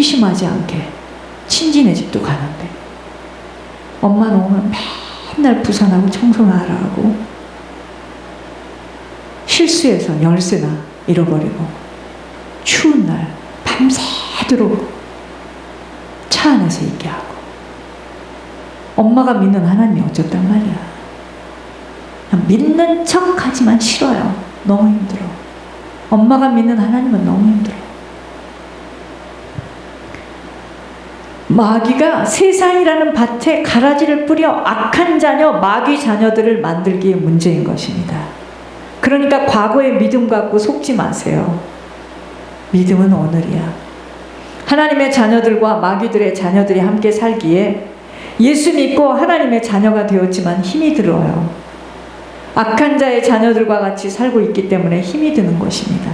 심심하지 않게 친지네 집도 가는데 엄마는 오면 맨날 부산하고 청소나 하라 하고 실수해서 열쇠나 잃어버리고 추운 날 밤새도록 차 안에서 있게 하고 엄마가 믿는 하나님이 어쩌단 말이야. 그냥 믿는 척 하지만 싫어요. 너무 힘들어. 엄마가 믿는 하나님은 너무 힘들어. 마귀가 세상이라는 밭에 가라지를 뿌려 악한 자녀, 마귀 자녀들을 만들기에 문제인 것입니다. 그러니까 과거의 믿음 갖고 속지 마세요. 믿음은 오늘이야. 하나님의 자녀들과 마귀들의 자녀들이 함께 살기에 예수 믿고 하나님의 자녀가 되었지만 힘이 들어요. 악한 자의 자녀들과 같이 살고 있기 때문에 힘이 드는 것입니다.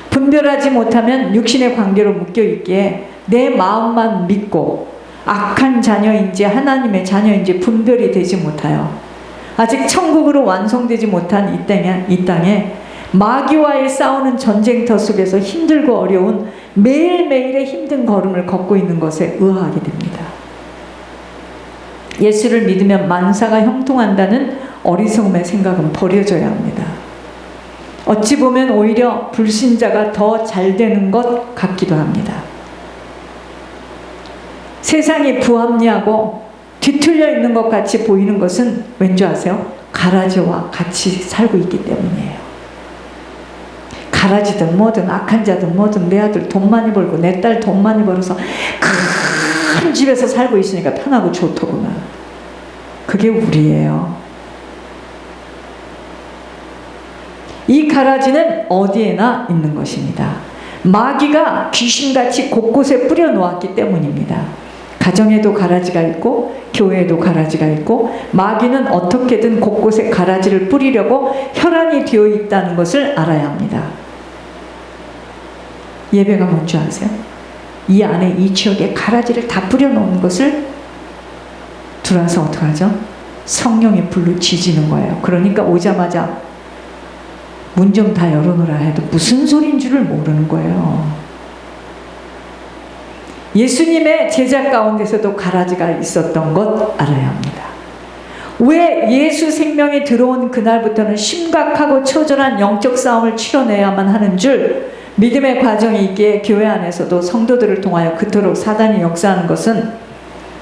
분별하지 못하면 육신의 관계로 묶여있기에 내 마음만 믿고 악한 자녀인지 하나님의 자녀인지 분별이 되지 못하여 아직 천국으로 완성되지 못한 이 땅에 마귀와의 싸우는 전쟁터 속에서 힘들고 어려운 매일매일의 힘든 걸음을 걷고 있는 것에 의아하게 됩니다. 예수를 믿으면 만사가 형통한다는 어리석음의 생각은 버려져야 합니다. 어찌 보면 오히려 불신자가 더 잘 되는 것 같기도 합니다. 세상이 부합리하고 뒤틀려 있는 것 같이 보이는 것은 왠지 아세요? 가라지와 같이 살고 있기 때문이에요. 가라지든 뭐든 악한 자든 뭐든 내 아들 돈 많이 벌고 내 딸 돈 많이 벌어서 큰 집에서 살고 있으니까 편하고 좋더구나. 그게 우리예요. 이 가라지는 어디에나 있는 것입니다. 마귀가 귀신같이 곳곳에 뿌려놓았기 때문입니다. 가정에도 가라지가 있고 교회에도 가라지가 있고 마귀는 어떻게든 곳곳에 가라지를 뿌리려고 혈안이 되어 있다는 것을 알아야 합니다. 예배가 뭔지 아세요? 이 안에 이 지역에 가라지를 다 뿌려놓은 것을 들어와서 어떡하죠? 성령의 불로 지지는 거예요. 그러니까 오자마자 문 좀 다 열어놓으라 해도 무슨 소리인 줄을 모르는 거예요. 예수님의 제자 가운데서도 가라지가 있었던 것 알아야 합니다. 왜 예수 생명이 들어온 그날부터는 심각하고 처절한 영적 싸움을 치러내야만 하는 줄 믿음의 과정이 있기에 교회 안에서도 성도들을 통하여 그토록 사단이 역사하는 것은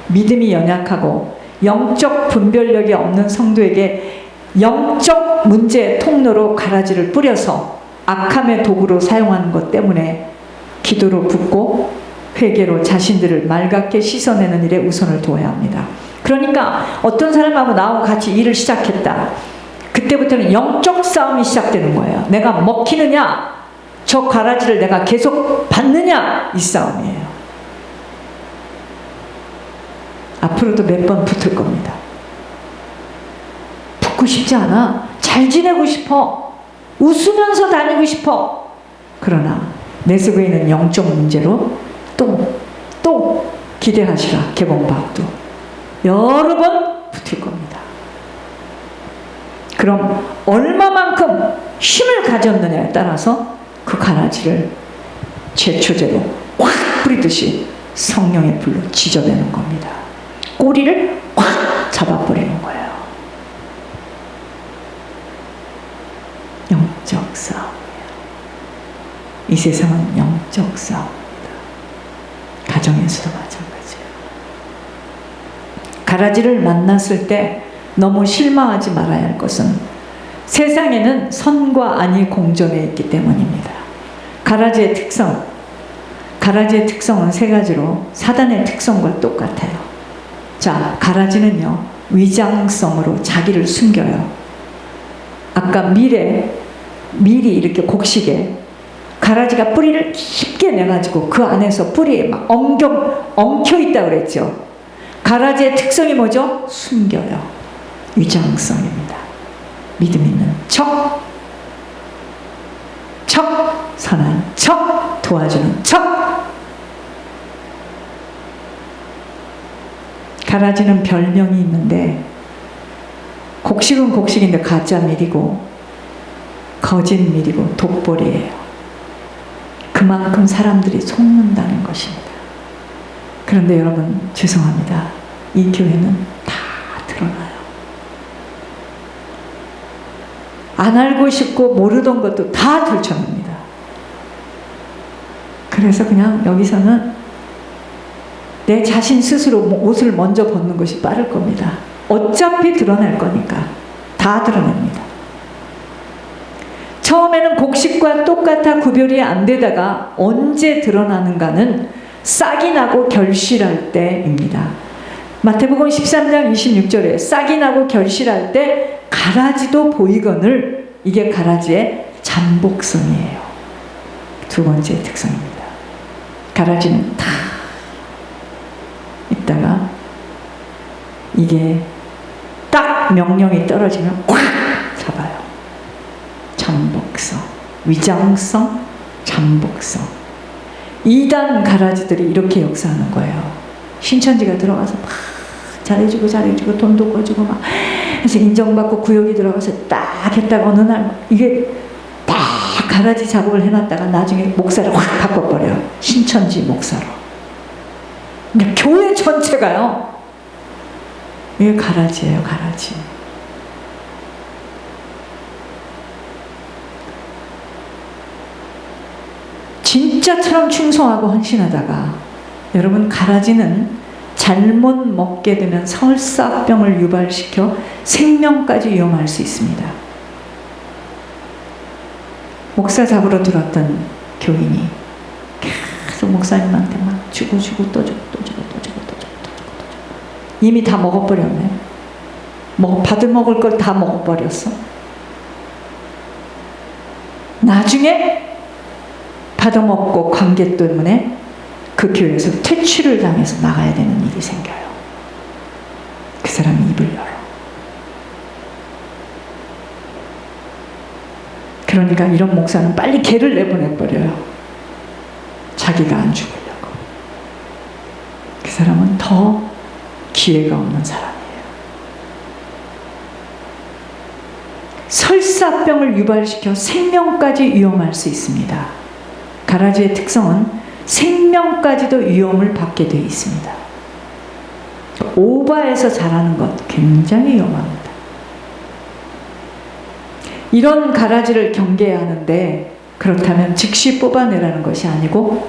믿음이 연약하고 영적 분별력이 없는 성도에게 영적 문제의 통로로 가라지를 뿌려서 악함의 도구로 사용하는 것 때문에 기도로 붓고 회개로 자신들을 맑게 씻어내는 일에 우선을 두어야 합니다. 그러니까 어떤 사람하고 나하고 같이 일을 시작했다. 그때부터는 영적 싸움이 시작되는 거예요. 내가 먹히느냐, 저 가라지를 내가 계속 받느냐, 이 싸움이에요. 앞으로도 몇 번 붙을 겁니다. 붙고 싶지 않아. 잘 지내고 싶어. 웃으면서 다니고 싶어. 그러나 내 속에 있는 영적 문제로 또 기대하시라. 개봉박도 여러 번 붙을 겁니다. 그럼 얼마만큼 힘을 가졌느냐에 따라서 그 가라지를 제초제로 확 뿌리듯이 성령의 불로 지져내는 겁니다. 꼬리를 확 잡아버리는 거예요. 영적 싸움이에요. 이 세상은 영적 싸움입니다. 가정에서도 마찬가지예요. 가라지를 만났을 때 너무 실망하지 말아야 할 것은 세상에는 선과 안이 공존해 있기 때문입니다. 가라지의 특성은 세 가지로 사단의 특성과 똑같아요. 자, 가라지는요, 위장성으로 자기를 숨겨요. 아까 미리 이렇게 곡식에 가라지가 뿌리를 깊게 내가지고 그 안에서 뿌리에 막 엉켜 있다 그랬죠. 가라지의 특성이 뭐죠? 숨겨요. 위장성입니다. 믿음 있는 척, 선한 척, 도와주는 척. 가라지는 별명이 있는데 곡식은 곡식인데 가짜 밀이고 거짓 밀이고 독보리예요. 그만큼 사람들이 속는다는 것입니다. 그런데 여러분 죄송합니다. 이 교회는 다 드러나요. 안 알고 싶고 모르던 것도 다 들춰냅니다. 그래서 그냥 여기서는 내 자신 스스로 옷을 먼저 벗는 것이 빠를 겁니다. 어차피 드러낼 거니까 다 드러냅니다. 처음에는 곡식과 똑같아 구별이 안 되다가 언제 드러나는가는 싹이 나고 결실할 때입니다. 마태복음 13장 26절에 싹이 나고 결실할 때 가라지도 보이거늘, 이게 가라지의 잠복성이에요. 두 번째 특성입니다. 가라지는 다 있다가 이게 딱 명령이 떨어지면 꽉 잡아요. 잠복성, 위장성, 잠복성. 이단 가라지들이 이렇게 역사하는 거예요. 신천지가 들어가서 막 잘해주고 돈도 꿔주고 막 해서 인정받고 구역이 들어가서 딱 했다가 어느 날 이게 딱 가라지 작업을 해놨다가 나중에 목사를 확 바꿔버려요. 신천지 목사로. 그러니까 교회 전체가요. 이게 가라지예요. 가라지. 진짜처럼 충성하고 헌신하다가 여러분 가라지는 잘못 먹게 되면 설사병을 유발시켜 생명까지 위험할 수 있습니다. 목사 잡으러 들었던 교인이 계속 목사님한테 막 주고 또 주고 이미 다 먹어버렸네. 받을 먹을 걸 다 먹어버렸어. 나중에 받아먹고 관계 때문에 그 교회에서 퇴출을 당해서 나가야 되는 일이 생겨요. 그 사람이 입을 열어. 그러니까 이런 목사는 빨리 개를 내보내버려요. 자기가 안 죽으려고. 그 사람은 더 기회가 없는 사람이에요. 설사병을 유발시켜 생명까지 위험할 수 있습니다. 가라지의 특성은 생명까지도 위험을 받게 되어 있습니다. 오바해서 자라는 것 굉장히 위험합니다. 이런 가라지를 경계해야 하는데, 그렇다면 즉시 뽑아내라는 것이 아니고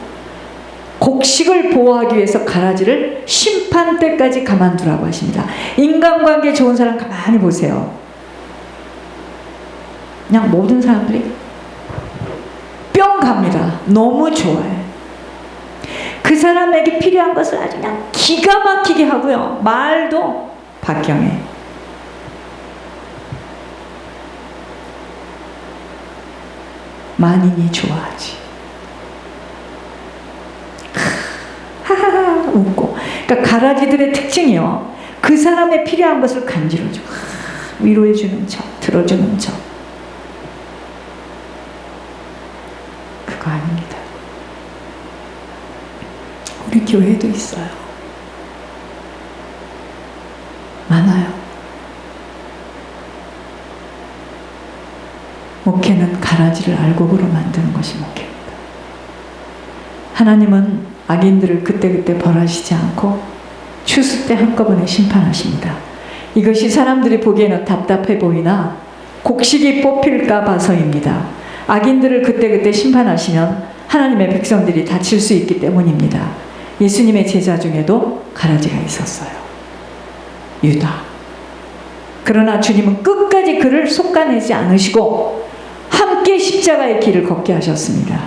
곡식을 보호하기 위해서 가라지를 심판 때까지 가만두라고 하십니다. 인간관계 좋은 사람 가만히 보세요. 그냥 모든 사람들이 뿅 갑니다. 너무 좋아해. 그 사람에게 필요한 것을 아주 그냥 기가 막히게 하고요. 말도 박경해. 만인이 좋아하지. 하하하 웃고. 그러니까 가라지들의 특징이요. 그 사람의 필요한 것을 간지러주고 위로해주는 척, 들어주는 척. 그거 아닙니다. 우리 교회에도 있어요. 많아요. 목회는 가라지를 알곡으로 만드는 것이 목회입니다. 하나님은 악인들을 그때그때 벌하시지 않고 추수 때 한꺼번에 심판하십니다. 이것이 사람들이 보기에는 답답해 보이나 곡식이 뽑힐까 봐서입니다. 악인들을 그때그때 심판하시면 하나님의 백성들이 다칠 수 있기 때문입니다. 예수님의 제자 중에도 가라지가 있었어요. 유다. 그러나 주님은 끝까지 그를 속아내지 않으시고 함께 십자가의 길을 걷게 하셨습니다.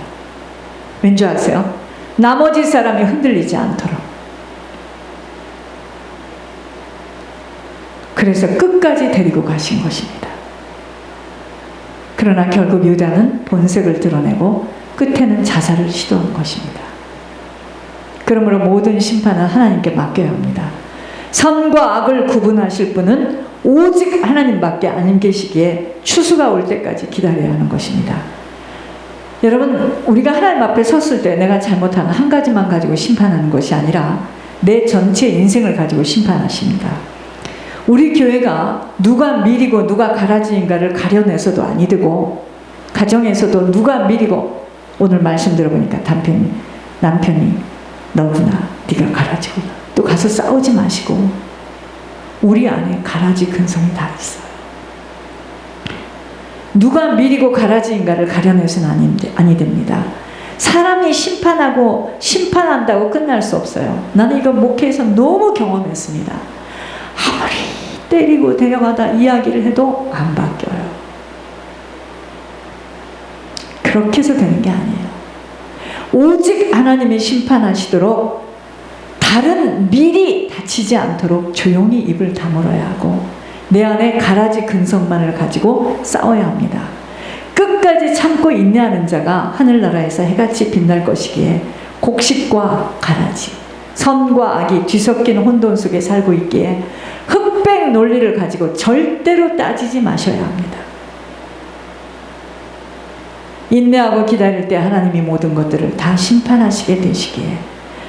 왠지 아세요? 나머지 사람이 흔들리지 않도록. 그래서 끝까지 데리고 가신 것입니다. 그러나 결국 유다는 본색을 드러내고 끝에는 자살을 시도한 것입니다. 그러므로 모든 심판은 하나님께 맡겨야 합니다. 선과 악을 구분하실 분은 오직 하나님밖에 안 계시기에 추수가 올 때까지 기다려야 하는 것입니다. 여러분, 우리가 하나님 앞에 섰을 때 내가 잘못한 한 가지만 가지고 심판하는 것이 아니라 내 전체 인생을 가지고 심판하십니다. 우리 교회가 누가 미리고 누가 가라지인가를 가려내서도 아니 되고, 가정에서도 누가 미리고, 오늘 말씀 들어보니까 남편이 너구나 네가 가라지구나. 또 가서 싸우지 마시고 우리 안에 가라지 근성이 다 있어요. 누가 미리고 가라지인가를 가려내서는 아니 됩니다. 사람이 심판한다고 끝날 수 없어요. 나는 이거 목회에서 너무 경험했습니다. 아무리 때리고 데려가다 이야기를 해도 안 바뀌어요. 그렇게 해서 되는 게 아니에요. 오직 하나님이 심판하시도록 다른 미리 다치지 않도록 조용히 입을 다물어야 하고 내 안에 가라지 근성만을 가지고 싸워야 합니다. 끝까지 참고 인내하는 자가 하늘나라에서 해같이 빛날 것이기에 곡식과 가라지, 선과 악이 뒤섞이는 혼돈 속에 살고 있기에 흑백 논리를 가지고 절대로 따지지 마셔야 합니다. 인내하고 기다릴 때 하나님이 모든 것들을 다 심판하시게 되시기에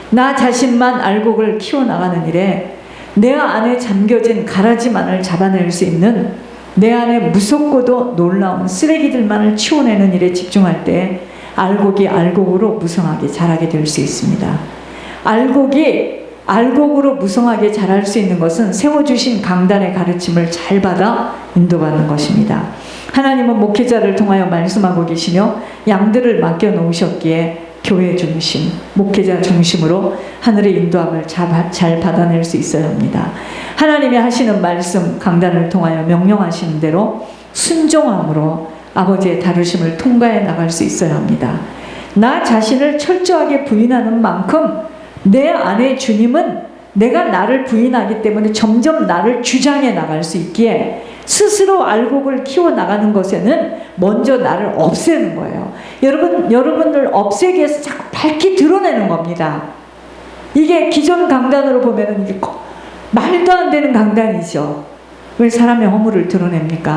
나 자신만 알곡을 키워나가는 일에 내 안에 잠겨진 가라지만을 잡아낼 수 있는 내 안에 무섭고도 놀라운 쓰레기들만을 치워내는 일에 집중할 때 알곡이 알곡으로 무성하게 자라게 될 수 있습니다. 알곡이 알곡으로 무성하게 자랄 수 있는 것은 세워주신 강단의 가르침을 잘 받아 인도받는 것입니다. 하나님은 목회자를 통하여 말씀하고 계시며 양들을 맡겨놓으셨기에 교회 중심, 목회자 중심으로 하늘의 인도함을 잘 받아낼 수 있어야 합니다. 하나님이 하시는 말씀, 강단을 통하여 명령하시는 대로 순종함으로 아버지의 다루심을 통과해 나갈 수 있어야 합니다. 나 자신을 철저하게 부인하는 만큼 내 안에 주님은 내가 나를 부인하기 때문에 점점 나를 주장해 나갈 수 있기에 스스로 알곡을 키워나가는 것에는 먼저 나를 없애는 거예요. 여러분들 없애기 위해서 자꾸 밝히 드러내는 겁니다. 이게 기존 강단으로 보면은 이게 말도 안 되는 강단이죠. 왜 사람의 허물을 드러냅니까?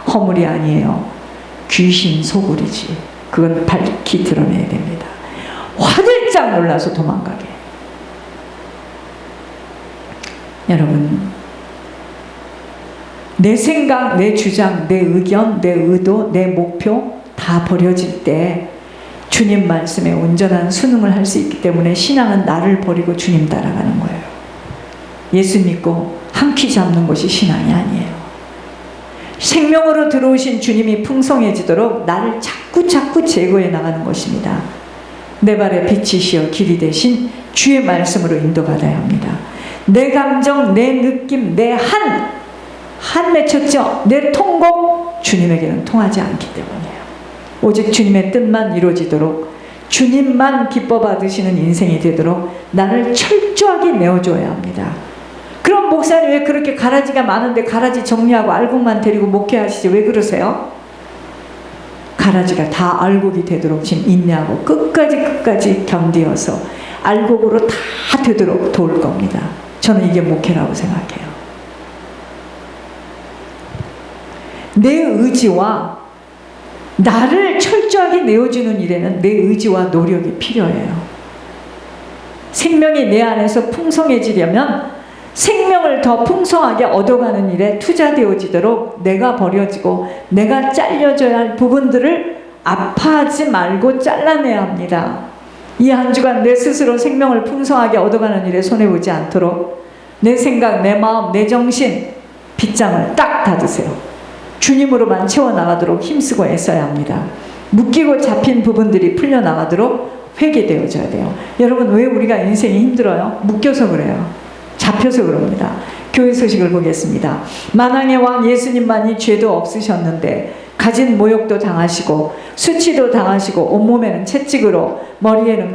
허물이 아니에요. 귀신 소굴이지. 그건 밝히 드러내야 됩니다. 화들짝 놀라서 도망가게. 여러분, 내 생각, 내 주장, 내 의견, 내 의도, 내 목표 다 버려질 때 주님 말씀에 온전한 순응을 할 수 있기 때문에 신앙은 나를 버리고 주님 따라가는 거예요. 예수 믿고 한 키 잡는 것이 신앙이 아니에요. 생명으로 들어오신 주님이 풍성해지도록 나를 자꾸 제거해 나가는 것입니다. 내 발에 빛이시여 길이 되신 주의 말씀으로 인도받아야 합니다. 내 감정, 내 느낌, 내 한 맺혔죠. 내 통곡 주님에게는 통하지 않기 때문이에요. 오직 주님의 뜻만 이루어지도록 주님만 기뻐 받으시는 인생이 되도록 나를 철저하게 내어줘야 합니다. 그럼 목사님 왜 그렇게 가라지가 많은데 가라지 정리하고 알곡만 데리고 목회하시지 왜 그러세요? 가라지가 다 알곡이 되도록 지금 인내하고 끝까지 견디어서 알곡으로 다 되도록 도울 겁니다. 저는 이게 목회라고 생각해요. 내 의지와 나를 철저하게 내어주는 일에는 내 의지와 노력이 필요해요. 생명이 내 안에서 풍성해지려면 생명을 더 풍성하게 얻어가는 일에 투자되어지도록 내가 버려지고 내가 잘려져야 할 부분들을 아파하지 말고 잘라내야 합니다. 이 한 주간 내 스스로 생명을 풍성하게 얻어가는 일에 손해보지 않도록 내 생각, 내 마음, 내 정신 빗장을 딱 닫으세요. 주님으로만 채워나가도록 힘쓰고 애써야 합니다. 묶이고 잡힌 부분들이 풀려나가도록 회개되어져야 돼요. 여러분 왜 우리가 인생이 힘들어요? 묶여서 그래요. 잡혀서 그럽니다. 교회 소식을 보겠습니다. 만왕의 왕 예수님만이 죄도 없으셨는데 가진 모욕도 당하시고 수치도 당하시고 온몸에는 채찍으로 머리에는